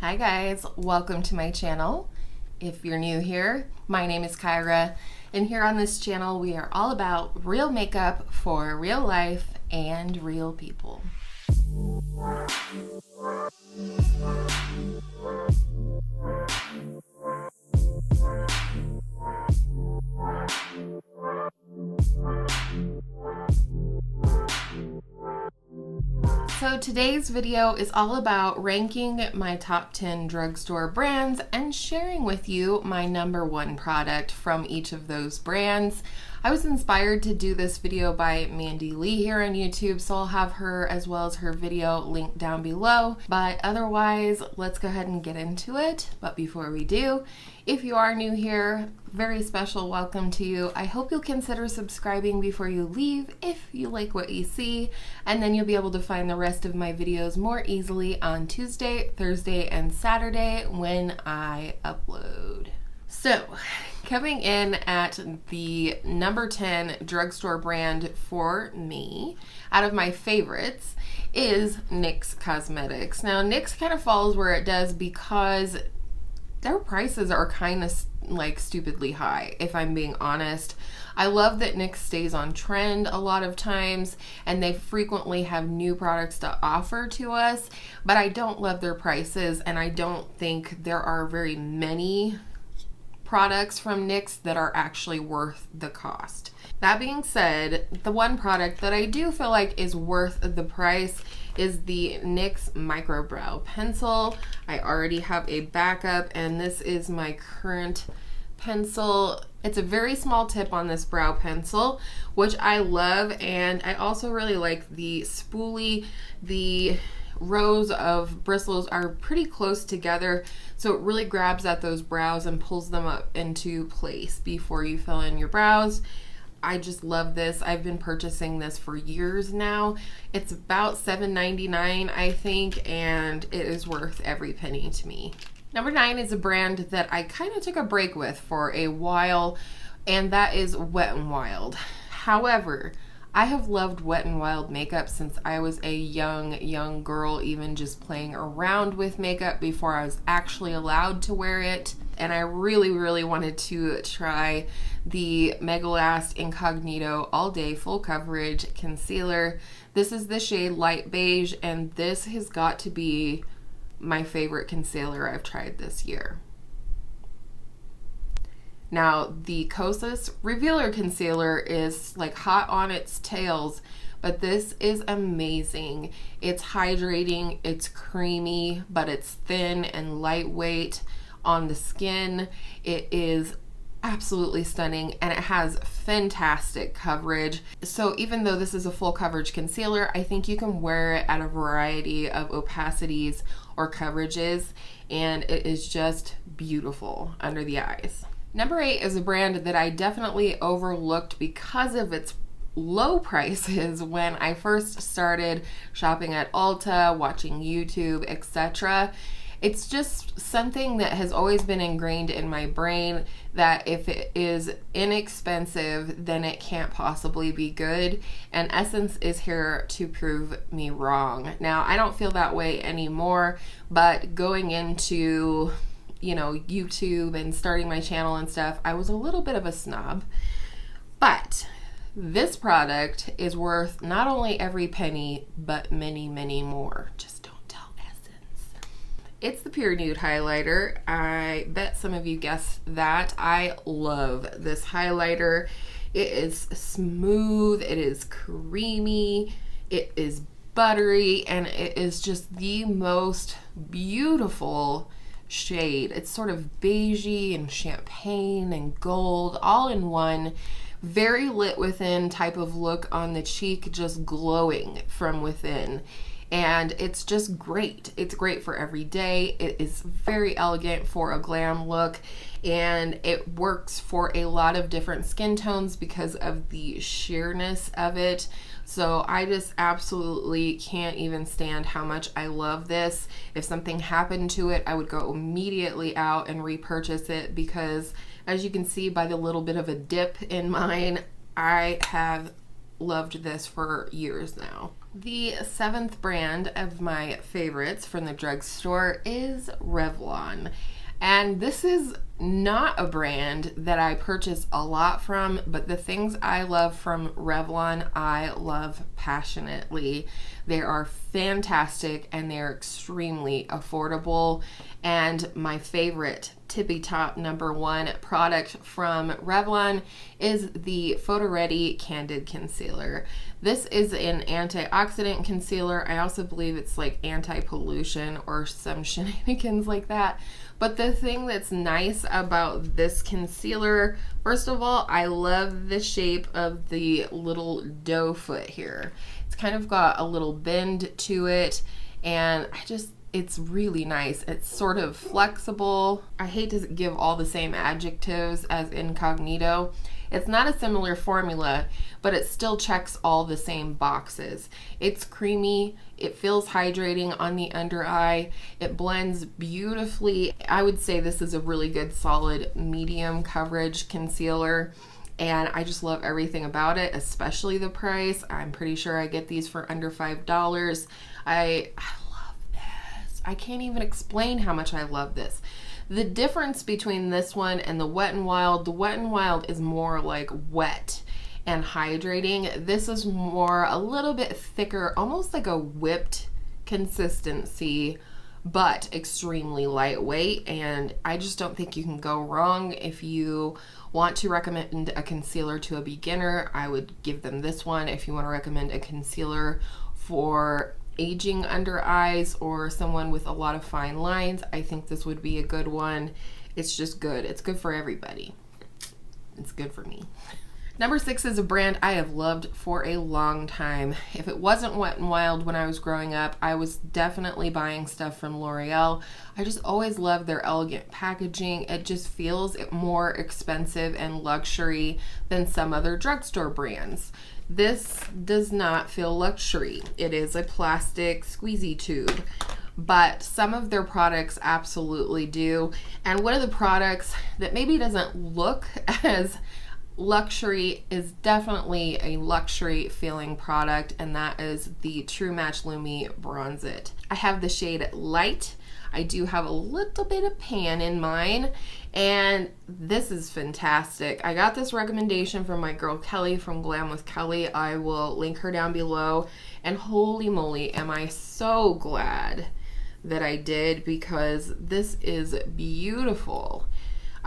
Hi guys, welcome to my channel. If you're new here, my name is Kyra, and here on this channel we are all about real makeup for real life and real people. So today's video is all about ranking my top 10 drugstore brands and sharing with you my #1 product from each of those brands. I was inspired to do this video by MandyLea here on YouTube, so I'll have her as well as her video linked down below. But otherwise, let's go ahead and get into it. But before we do, if you are new here, very special welcome to you. I hope you'll consider subscribing before you leave if you like what you see, and then you'll be able to find the rest of my videos more easily on Tuesday, Thursday, and Saturday when I upload. So, coming in at the number 10 drugstore brand for me, out of my favorites, is NYX Cosmetics. Now, NYX kind of falls where it does because their prices are kind of like stupidly high, if I'm being honest. I love that NYX stays on trend a lot of times, and they frequently have new products to offer to us, but I don't love their prices, and I don't think there are very many products from NYX that are actually worth the cost. That being said, the one product that I do feel like is worth the price is the NYX MicroBrow pencil. I already have a backup, and this is my current pencil. It's a very small tip on this brow pencil, which I love, and I also really like the spoolie. The rows of bristles are pretty close together, so it really grabs at those brows and pulls them up into place before you fill in your brows. I just love this. I've been purchasing this for years now. It's about $7.99, I think, and it is worth every penny to me. Number 9 is a brand that I kind of took a break with for a while, and that is Wet n Wild. However, I have loved Wet n Wild makeup since I was a young girl, even just playing around with makeup before I was actually allowed to wear it. And I really wanted to try the MegaLast Incognito All Day Full Coverage Concealer. This is the shade Light Beige, and this has got to be my favorite concealer I've tried this year. Now, the Kosas Revealer Concealer is like hot on its tails, but this is amazing. It's hydrating, it's creamy, but it's thin and lightweight on the skin. It is absolutely stunning, and it has fantastic coverage. So even though this is a full coverage concealer, I think you can wear it at a variety of opacities or coverages, and it is just beautiful under the eyes. Number 8 is a brand that I definitely overlooked because of its low prices when I first started shopping at Ulta, watching YouTube, etc. It's just something that has always been ingrained in my brain that if it is inexpensive, then it can't possibly be good. And Essence is here to prove me wrong. Now, I don't feel that way anymore, but going into YouTube and starting my channel and stuff, I was a little bit of a snob. But this product is worth not only every penny, but many more. Just don't tell Essence. It's the Pure Nude highlighter. I bet some of you guessed that. I love this highlighter. It is smooth, it is creamy, it is buttery, and it is just the most beautiful shade. It's sort of beigey and champagne and gold all in one. Very lit within type of look on the cheek, just glowing from within. And it's just great. It's great for every day. It is very elegant for a glam look, and it works for a lot of different skin tones because of the sheerness of it. So I just absolutely can't even stand how much I love this. If something happened to it, I would go immediately out and repurchase it because, as you can see by the little bit of a dip in mine, I have loved this for years now. The seventh brand of my favorites from the drugstore is Revlon. And this is not a brand that I purchase a lot from, but the things I love from Revlon, I love passionately. They are fantastic and they're extremely affordable. And my favorite tippy top number one product from Revlon is the PhotoReady Candid Concealer. This is an antioxidant concealer. I also believe it's like anti-pollution or some shenanigans like that. But the thing that's nice about this concealer, first of all, I love the shape of the little doe foot here. It's kind of got a little bend to it, and it's really nice. It's sort of flexible. I hate to give all the same adjectives as Incognito. It's not a similar formula, but it still checks all the same boxes. It's creamy, it feels hydrating on the under eye, it blends beautifully. I would say this is a really good solid medium coverage concealer, and I just love everything about it, especially the price. I'm pretty sure I get these for under $5. I love this. I can't even explain how much I love this. The difference between this one and the Wet n Wild, the Wet n Wild is more like wet and hydrating. This is more a little bit thicker, almost like a whipped consistency, but extremely lightweight. And I just don't think you can go wrong. If you want to recommend a concealer to a beginner, I would give them this one. If you want to recommend a concealer for aging under eyes or someone with a lot of fine lines, I think this would be a good one. It's just good. It's good for everybody. It's good for me. Number 6 is a brand I have loved for a long time. If it wasn't Wet n Wild when I was growing up, I was definitely buying stuff from L'Oreal. I just always loved their elegant packaging. It just feels more expensive and luxury than some other drugstore brands. This does not feel luxury. It is a plastic squeezy tube, but some of their products absolutely do. And one of the products that maybe doesn't look as luxury is definitely a luxury feeling product, and that is the True Match Lumi Bronze It. I have the shade Light. I do have a little bit of pan in mine, and this is fantastic. I got this recommendation from my girl Kelly from GlamWithKelly. I will link her down below, and holy moly, am I so glad that I did, because this is beautiful.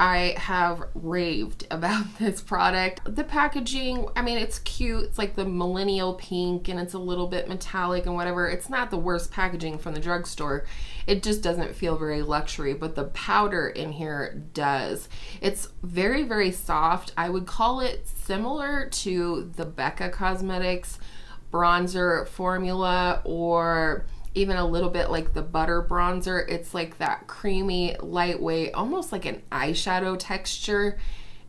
I have raved about this product. The packaging, I mean, it's cute. It's like the millennial pink and it's a little bit metallic and whatever. It's not the worst packaging from the drugstore. It just doesn't feel very luxury, but the powder in here does. It's very, very soft. I would call it similar to the Becca Cosmetics bronzer formula, or even a little bit like the butter bronzer. It's like that creamy, lightweight, almost like an eyeshadow texture,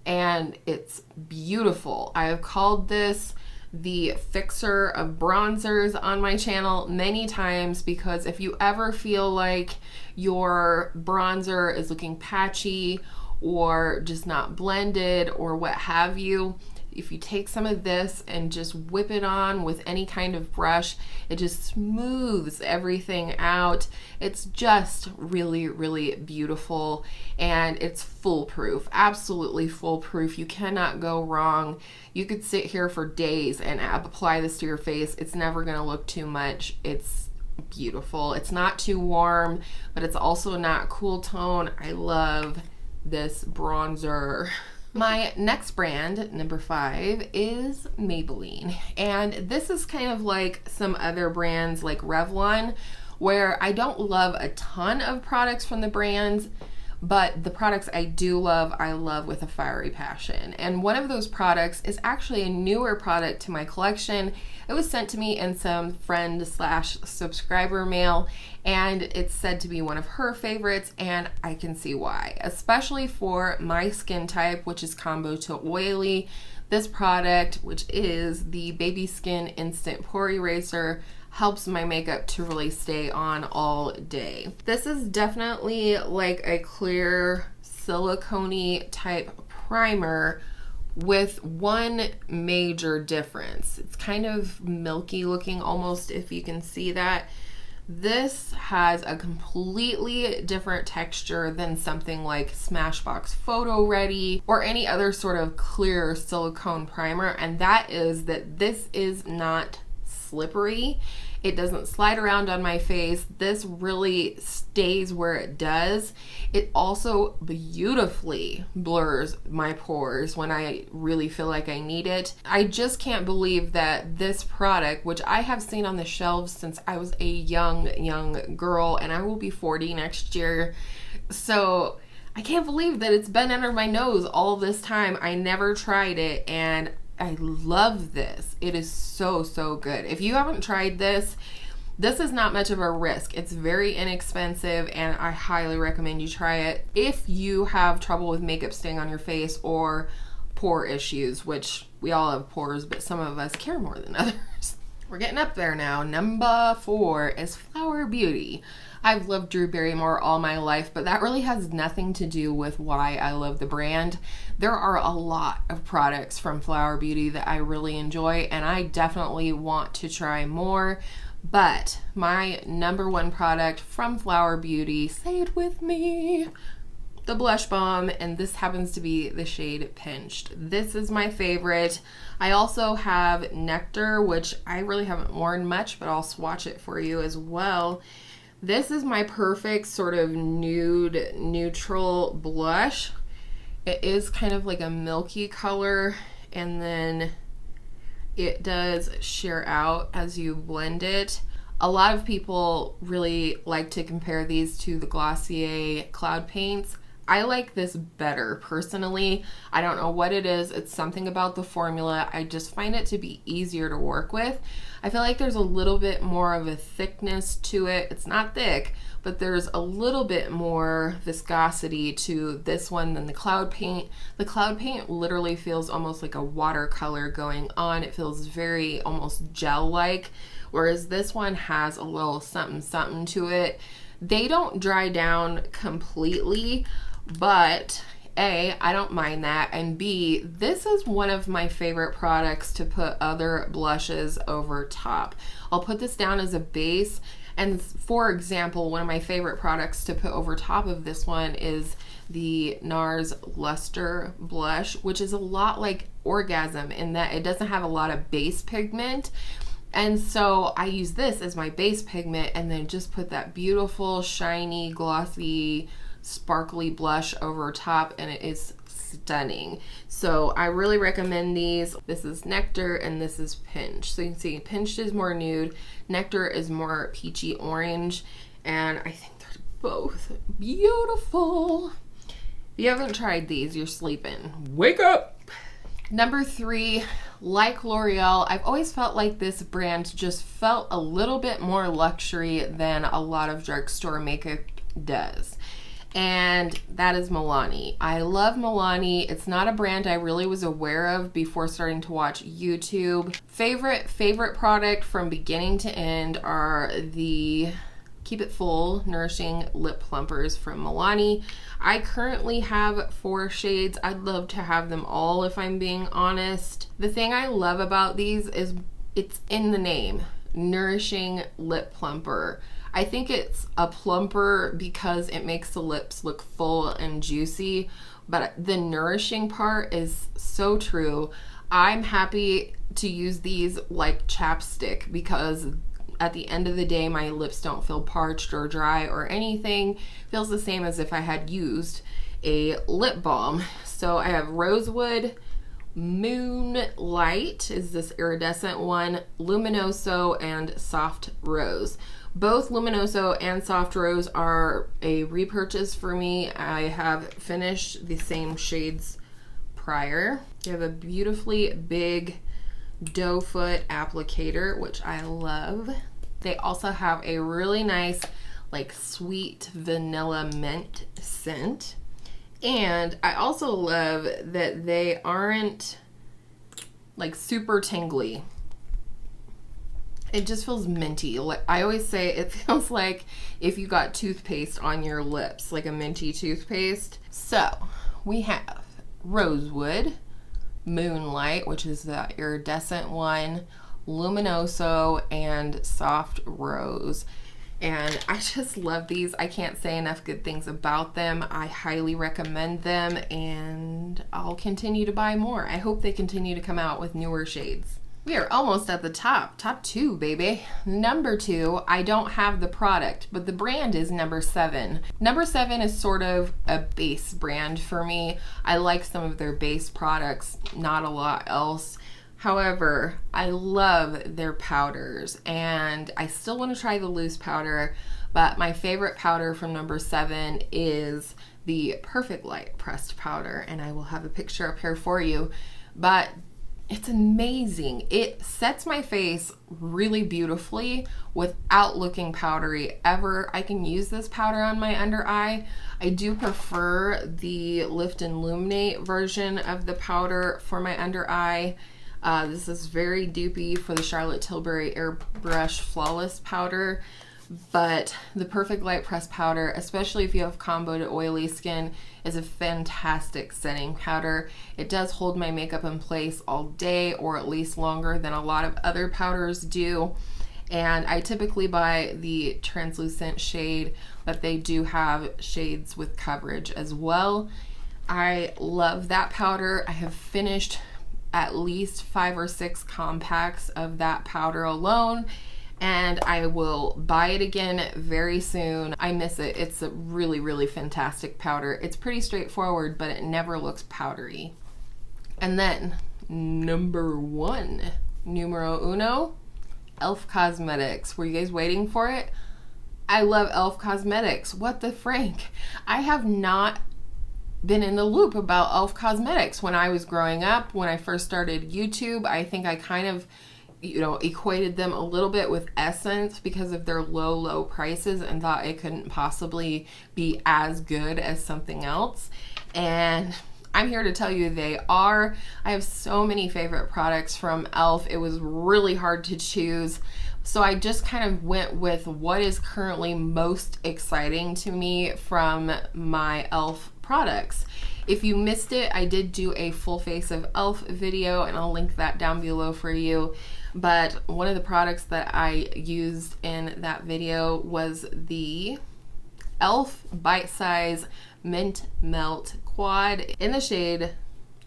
and it's beautiful. I have called this the fixer of bronzers on my channel many times, because if you ever feel like your bronzer is looking patchy or just not blended or what have you, if you take some of this and just whip it on with any kind of brush, it just smooths everything out. It's just really, really beautiful, and it's foolproof, absolutely foolproof. You cannot go wrong. You could sit here for days and apply this to your face. It's never gonna look too much. It's beautiful. It's not too warm, but it's also not cool tone. I love this bronzer. My next brand, number 5, is Maybelline. And this is kind of like some other brands like Revlon, where I don't love a ton of products from the brands, but the products I do love, I love with a fiery passion. And one of those products is actually a newer product to my collection. It was sent to me in some friend/subscriber mail, and it's said to be one of her favorites, and I can see why. Especially for my skin type, which is combo to oily, this product, which is the Baby Skin Instant Pore Eraser, helps my makeup to really stay on all day. This is definitely like a clear silicone-y type primer with one major difference. It's kind of milky looking almost, if you can see that. This has a completely different texture than something like Smashbox PhotoReady or any other sort of clear silicone primer, and that is that this is not slippery. It doesn't slide around on my face. This really stays where it does. It also beautifully blurs my pores when I really feel like I need it. I just can't believe that this product, which I have seen on the shelves since I was a young girl, and I will be 40 next year. So I can't believe that it's been under my nose all this time. I never tried it, and I love this. It is so good. If you haven't tried this, this is not much of a risk. It's very inexpensive, and I highly recommend you try it if you have trouble with makeup staying on your face or pore issues, which we all have pores, but some of us care more than others. We're getting up there now. Number 4 is Flower Beauty. I've loved Drew Barrymore all my life, but that really has nothing to do with why I love the brand. There are a lot of products from Flower Beauty that I really enjoy, and I definitely want to try more. But my number 1 product from Flower Beauty, say it with me, the blush balm, and this happens to be the shade Pinched. This is my favorite. I also have Nectar, which I really haven't worn much, but I'll swatch it for you as well. This is my perfect sort of nude neutral blush. It is kind of like a milky color, and then it does sheer out as you blend it. A lot of people really like to compare these to the Glossier Cloud Paints. I like this better personally. I don't know what it is. It's something about the formula. I just find it to be easier to work with. I feel like there's a little bit more of a thickness to it. It's not thick, but there's a little bit more viscosity to this one than the Cloud Paint. The Cloud Paint literally feels almost like a watercolor going on. It feels very almost gel-like, whereas this one has a little something to it. They don't dry down completely, but A, I don't mind that, and B, this is one of my favorite products to put other blushes over top. I'll put this down as a base, and for example, one of my favorite products to put over top of this one is the NARS Luster Blush, which is a lot like Orgasm in that it doesn't have a lot of base pigment. And so I use this as my base pigment and then just put that beautiful, shiny, glossy, sparkly blush over top, and it is stunning. So I really recommend these. This is Nectar and this is Pinched. So you can see Pinched is more nude, Nectar is more peachy orange, and I think they're both beautiful. If you haven't tried these, you're sleeping. Wake up! Number 3, like L'Oreal, I've always felt like this brand just felt a little bit more luxury than a lot of drugstore makeup does. And that is Milani. I love Milani. It's not a brand I really was aware of before starting to watch YouTube. Favorite product from beginning to end are the Keep It Full Nourishing Lip Plumpers from Milani. I currently have 4 shades. I'd love to have them all if I'm being honest. The thing I love about these is it's in the name, Nourishing Lip Plumper. I think it's a plumper because it makes the lips look full and juicy, but the nourishing part is so true. I'm happy to use these like chapstick because at the end of the day, my lips don't feel parched or dry or anything. Feels the same as if I had used a lip balm. So I have Rosewood, Moonlight is this iridescent one, Luminoso, and Soft Rose. Both Luminoso and Soft Rose are a repurchase for me. I have finished the same shades prior. You have a beautifully big doe foot applicator, which I love. They also have a really nice like sweet vanilla mint scent. And I also love that they aren't like super tingly. It just feels minty. Like I always say, it feels like if you got toothpaste on your lips, like a minty toothpaste. So we have Rosewood, Moonlight, which is the iridescent one, Luminoso, and Soft Rose. And I just love these. I can't say enough good things about them. I highly recommend them, and I'll continue to buy more. I hope they continue to come out with newer shades. We are almost at the top 2, baby. Number 2, I don't have the product, but the brand is number 7. Number 7 is sort of a base brand for me. I like some of their base products, not a lot else. However, I love their powders, and I still want to try the loose powder, but my favorite powder from number 7 is the Perfect Light pressed powder, and I will have a picture up here for you. But it's amazing. It sets my face really beautifully without looking powdery ever. I can use this powder on my under eye. I do prefer the Lift and Illuminate version of the powder for my under eye. This is very dupey for the Charlotte Tilbury Airbrush Flawless Powder, but the Perfect Light Press Powder, especially if you have combo to oily skin, is a fantastic setting powder. It does hold my makeup in place all day, or at least longer than a lot of other powders do. And I typically buy the translucent shade, but they do have shades with coverage as well. I love that powder. I have finished at least 5 or 6 compacts of that powder alone, and I will buy it again very soon. I miss it. It's a really, really fantastic powder. It's pretty straightforward, but it never looks powdery. And then number 1, numero uno, E.L.F. Cosmetics. Were you guys waiting for it? I love E.L.F. Cosmetics. What the frank? I have not been in the loop about E.L.F. Cosmetics. When I was growing up, when I first started YouTube, I think I kind of, equated them a little bit with Essence because of their low prices, and thought it couldn't possibly be as good as something else. And I'm here to tell you they are. I have so many favorite products from E.L.F. It was really hard to choose. So I just kind of went with what is currently most exciting to me from my E.L.F. products. If you missed it, I did do a full face of E.L.F. video, and I'll link that down below for you. But one of the products that I used in that video was the E.L.F. Bite Size Mint Melt Quad in the shade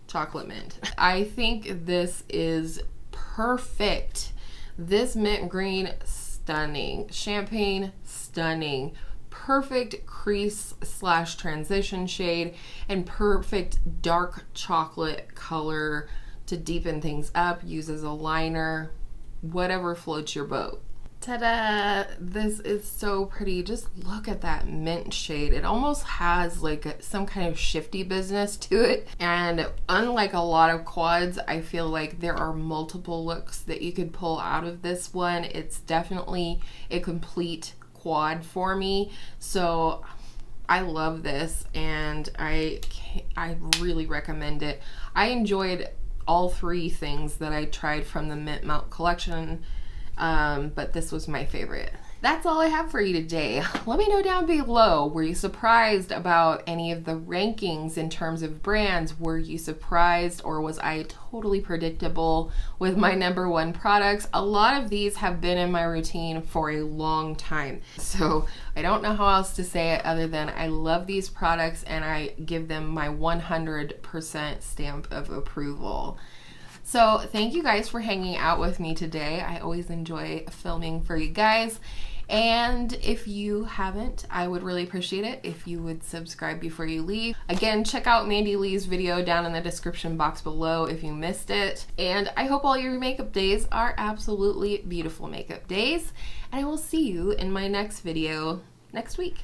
Chocolate Mint. I think this is perfect. This mint green, stunning. Champagne, stunning. Perfect crease / transition shade, and perfect dark chocolate color to deepen things up, use as a liner, whatever floats your boat. Ta-da! This is so pretty. Just look at that mint shade. It almost has like some kind of shifty business to it. And unlike a lot of quads, I feel like there are multiple looks that you could pull out of this one. It's definitely a complete quad for me. So I love this, and I really recommend it. I enjoyed all 3 things that I tried from the Mint Melt collection, but this was my favorite. That's all I have for you today. Let me know down below, were you surprised about any of the rankings in terms of brands? Were you surprised, or was I totally predictable with my number 1 products? A lot of these have been in my routine for a long time, so I don't know how else to say it other than I love these products, and I give them my 100% stamp of approval. So thank you guys for hanging out with me today. I always enjoy filming for you guys. And if you haven't, I would really appreciate it if you would subscribe before you leave. Again, check out MandyLea's video down in the description box below if you missed it. And I hope all your makeup days are absolutely beautiful makeup days. And I will see you in my next video next week.